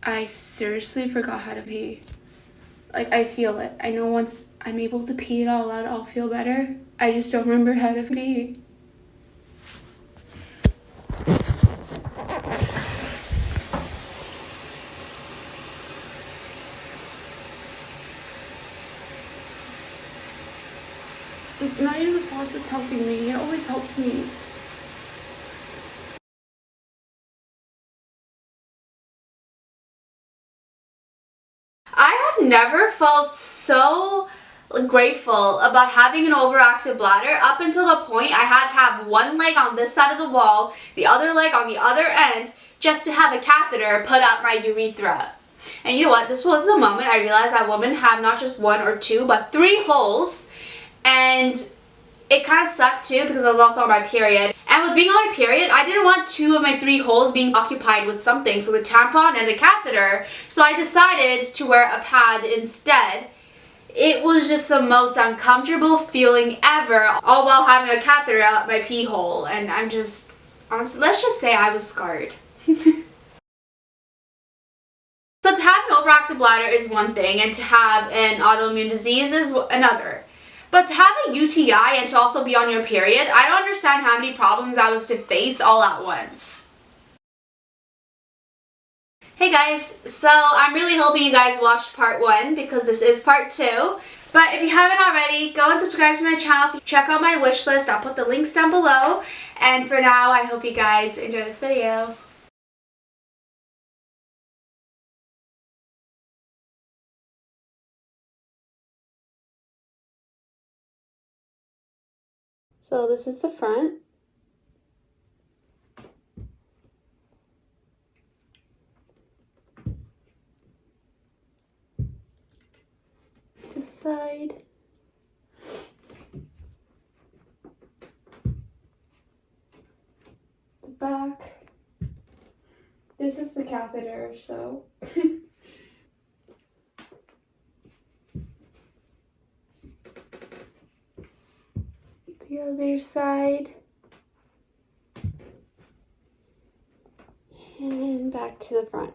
I seriously forgot how to pee. Like, I feel it. I know once I'm able to pee it all out, I'll feel better. I just don't remember how to pee. Not even the faucet's helping me. It always helps me. I have never felt so grateful about having an overactive bladder up until the point I had to have one leg on this side of the wall, the other leg on the other end, just to have a catheter put up my urethra. And you know what? This was the moment I realized that women have not just one or two, but 3 holes. And it kind of sucked too because I was also on my period. And with being on my period, I didn't want 2 of my 3 holes being occupied with something, so the tampon and the catheter. So I decided to wear a pad instead. It was just the most uncomfortable feeling ever, all while having a catheter up my pee hole. And I'm just, honestly, let's just say I was scarred. So to have an overactive bladder is one thing, and to have an autoimmune disease is another. But to have a UTI and to also be on your period, I don't understand how many problems I was to face all at once. Hey guys, so I'm really hoping you guys watched part 1 because this is part 2. But if you haven't already, go and subscribe to my channel. Check out my wish list. I'll put the links down below. And for now, I hope you guys enjoy this video. So this is the front. This side. The back. This is the catheter, so. The other side, and then back to the front.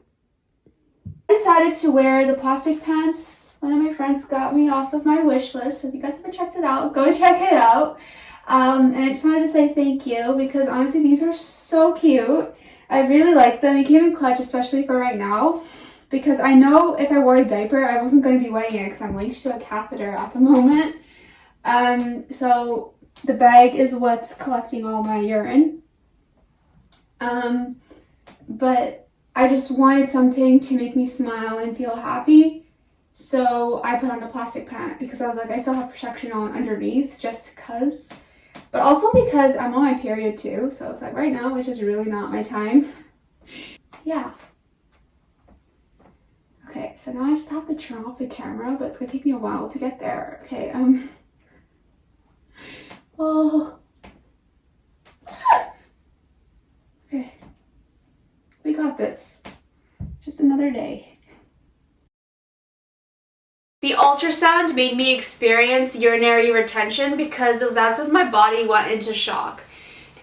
I decided to wear the plastic pants one of my friends got me off of my wish list. So if you guys haven't checked it out, go check it out. And I just wanted to say thank you because honestly these are so cute. I really like them. It came in clutch, especially for right now, because I know if I wore a diaper I wasn't going to be wetting it because I'm linked to a catheter at the moment. So the bag is what's collecting all my urine. But I just wanted something to make me smile and feel happy. So I put on a plastic pant because I was like, I still have protection on underneath just because. But also because I'm on my period too. So it's like right now, which is really not my time. Yeah. Okay, so now I just have to turn off the camera, but it's gonna take me a while to get there. Okay, oh. Okay. We got this. Just another day. The ultrasound made me experience urinary retention because it was as if my body went into shock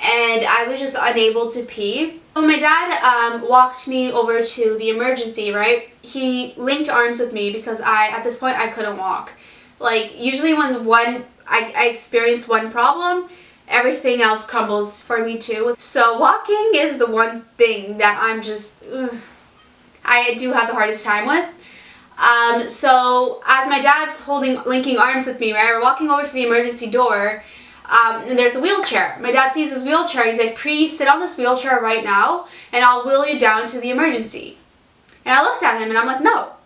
and I was just unable to pee. So my dad walked me over to the emergency, right? He linked arms with me because at this point I couldn't walk. Like usually when I experience one problem, everything else crumbles for me too. So walking is the one thing that I'm just, I do have the hardest time with. So as my dad's linking arms with me, right, we're walking over to the emergency door, and there's a wheelchair. My dad sees his wheelchair and he's like, "Pri, sit on this wheelchair right now and I'll wheel you down to the emergency." And I looked at him and I'm like, "No."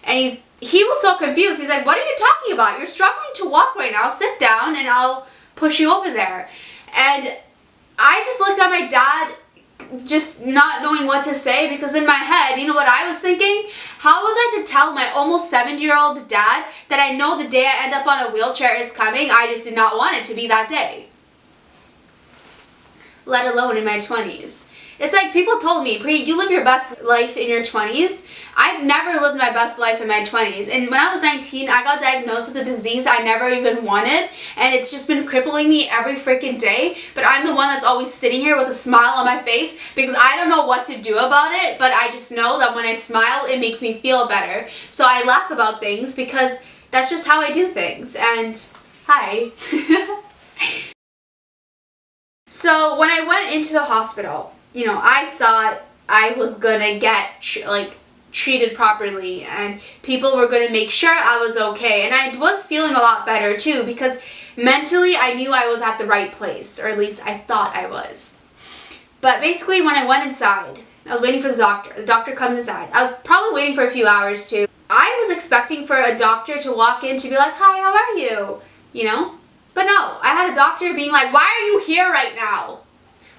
And he was so confused. He's like, "What are you talking about? You're struggling to walk right now. Sit down and I'll push you over there." And I just looked at my dad, just not knowing what to say, because in my head, you know what I was thinking? How was I to tell my almost 70-year-old dad that I know the day I end up on a wheelchair is coming, I just did not want it to be that day? Let alone in my 20s. It's like people told me, Pri, you live your best life in your 20s. I've never lived my best life in my 20s. And when I was 19, I got diagnosed with a disease I never even wanted. And it's just been crippling me every freaking day. But I'm the one that's always sitting here with a smile on my face because I don't know what to do about it. But I just know that when I smile, it makes me feel better. So I laugh about things because that's just how I do things. And hi. So when I went into the hospital, you know, I thought I was gonna get treated properly and people were gonna make sure I was okay. And I was feeling a lot better too because mentally I knew I was at the right place, or at least I thought I was. But basically when I went inside, I was waiting for the doctor. The doctor comes inside. I was probably waiting for a few hours too. I was expecting for a doctor to walk in to be like, hi, how are you? You know? But no, I had a doctor being like, why are you here right now?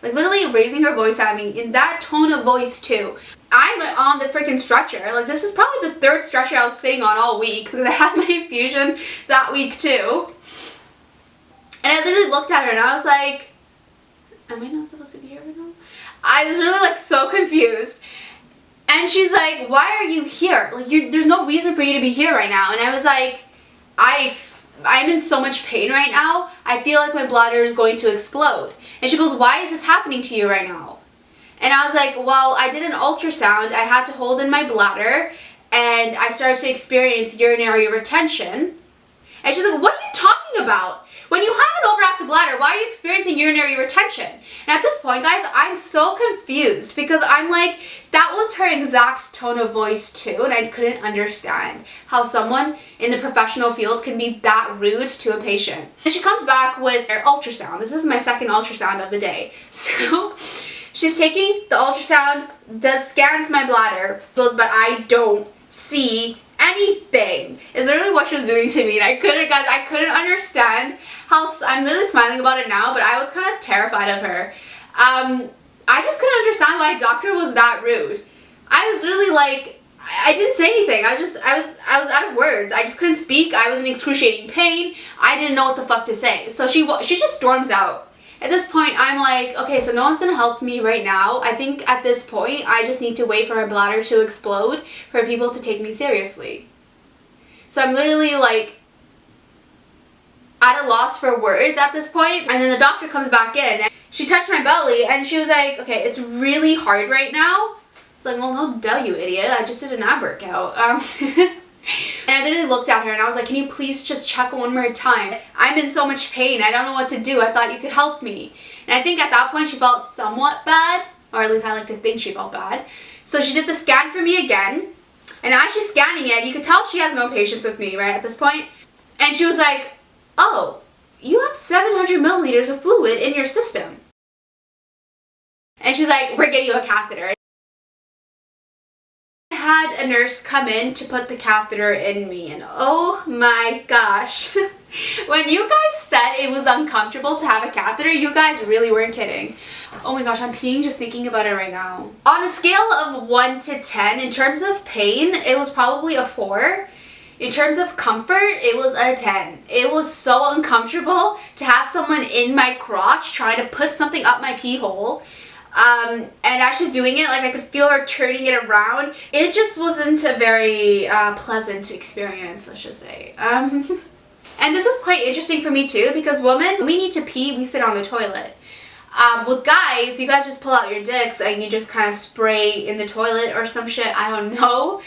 Like literally raising her voice at me in that tone of voice too. I'm on the freaking stretcher. Like this is probably the third stretcher I was sitting on all week because I had my infusion that week too. And I literally looked at her and I was like, am I not supposed to be here right now? I was really like so confused. And she's like, why are you here? Like there's no reason for you to be here right now. And I was like, I'm in so much pain right now. I feel like my bladder is going to explode. And she goes, why is this happening to you right now? And I was like, well, I did an ultrasound. I had to hold in my bladder and I started to experience urinary retention. And she's like, what are you talking about? When you have an overactive bladder, why are you experiencing urinary retention? And at this point, guys, I'm so confused because I'm like, that was her exact tone of voice too, and I couldn't understand how someone in the professional field can be that rude to a patient. And she comes back with her ultrasound. This is my second ultrasound of the day. So she's taking the ultrasound, scans my bladder, goes, but I don't see anything. Is literally what she was doing to me, and I couldn't understand how. I'm literally smiling about it now, but I was kind of terrified of her. I just couldn't understand why a doctor was that rude. I was really like, I didn't say anything. I was out of words. I just couldn't speak. I was in excruciating pain. I didn't know what the fuck to say. So she just storms out. At this point, I'm like, okay, so no one's gonna help me right now. I think at this point, I just need to wait for my bladder to explode for people to take me seriously. So I'm literally like at a loss for words at this point. And then the doctor comes back in and she touched my belly and she was like, okay, it's really hard right now. It's like, well, no duh, you idiot. I just did an ab workout. And I literally looked at her and I was like, can you please just check one more time? I'm in so much pain. I don't know what to do. I thought you could help me. And I think at that point she felt somewhat bad, or at least I like to think she felt bad. So she did the scan for me again. And as she's scanning it, you could tell she has no patience with me, right, at this point. And she was like, oh, you have 700 milliliters of fluid in your system. And she's like, we're getting you a catheter. Had a nurse come in to put the catheter in me, and oh my gosh, when you guys said it was uncomfortable to have a catheter, you guys really weren't kidding. Oh my gosh, I'm peeing just thinking about it right now. On a scale of 1 to 10, in terms of pain, it was probably a 4. In terms of comfort, it was a 10. It was so uncomfortable to have someone in my crotch trying to put something up my pee hole. And as she's doing it, like I could feel her turning it around. It just wasn't a very pleasant experience, let's just say. And this was quite interesting for me too, because women, when we need to pee, we sit on the toilet. With guys, you guys just pull out your dicks and you just kind of spray in the toilet or some shit, I don't know.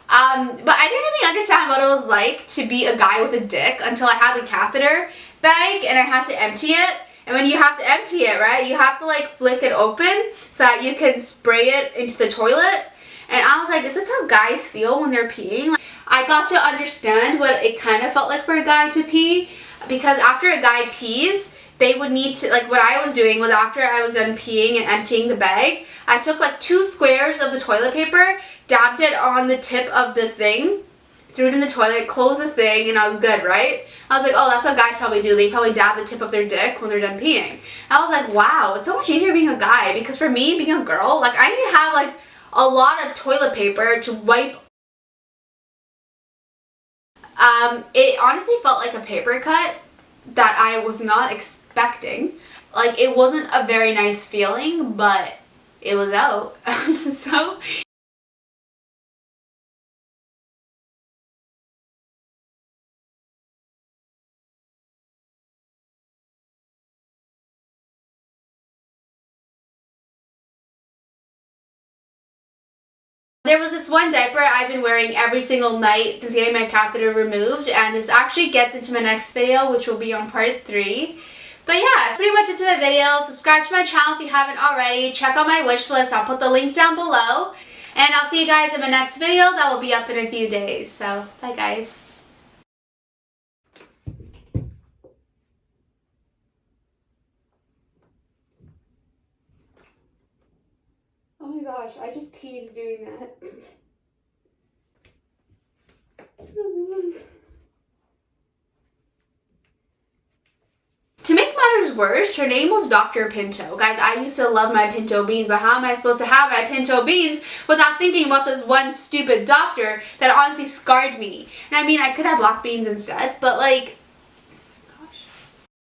But I didn't really understand what it was like to be a guy with a dick until I had the catheter bag and I had to empty it. And when you have to empty it, right, you have to like flick it open so that you can spray it into the toilet. And I was like, is this how guys feel when they're peeing? Like, I got to understand what it kind of felt like for a guy to pee, because after a guy pees, they would need to, like what I was doing was after I was done peeing and emptying the bag, I took like 2 squares of the toilet paper, dabbed it on the tip of the thing, threw it in the toilet, closed the thing, and I was good, right? I was like, oh, that's what guys probably do. They probably dab the tip of their dick when they're done peeing. I was like, wow, it's so much easier being a guy, because for me, being a girl, like I need to have like a lot of toilet paper to wipe. It honestly felt like a paper cut that I was not expecting. Like, it wasn't a very nice feeling, but it was out. So there was this one diaper I've been wearing every single night since getting my catheter removed, and this actually gets into my next video, which will be on part 3. But yeah, that's pretty much it to my video. Subscribe to my channel if you haven't already. Check out my wish list. I'll put the link down below. And I'll see you guys in my next video that will be up in a few days. So, bye guys. Oh my gosh, I just peed doing that. To make matters worse, her name was Dr. Pinto. Guys, I used to love my pinto beans, but how am I supposed to have my pinto beans without thinking about this one stupid doctor that honestly scarred me? And I mean, I could have black beans instead, but like,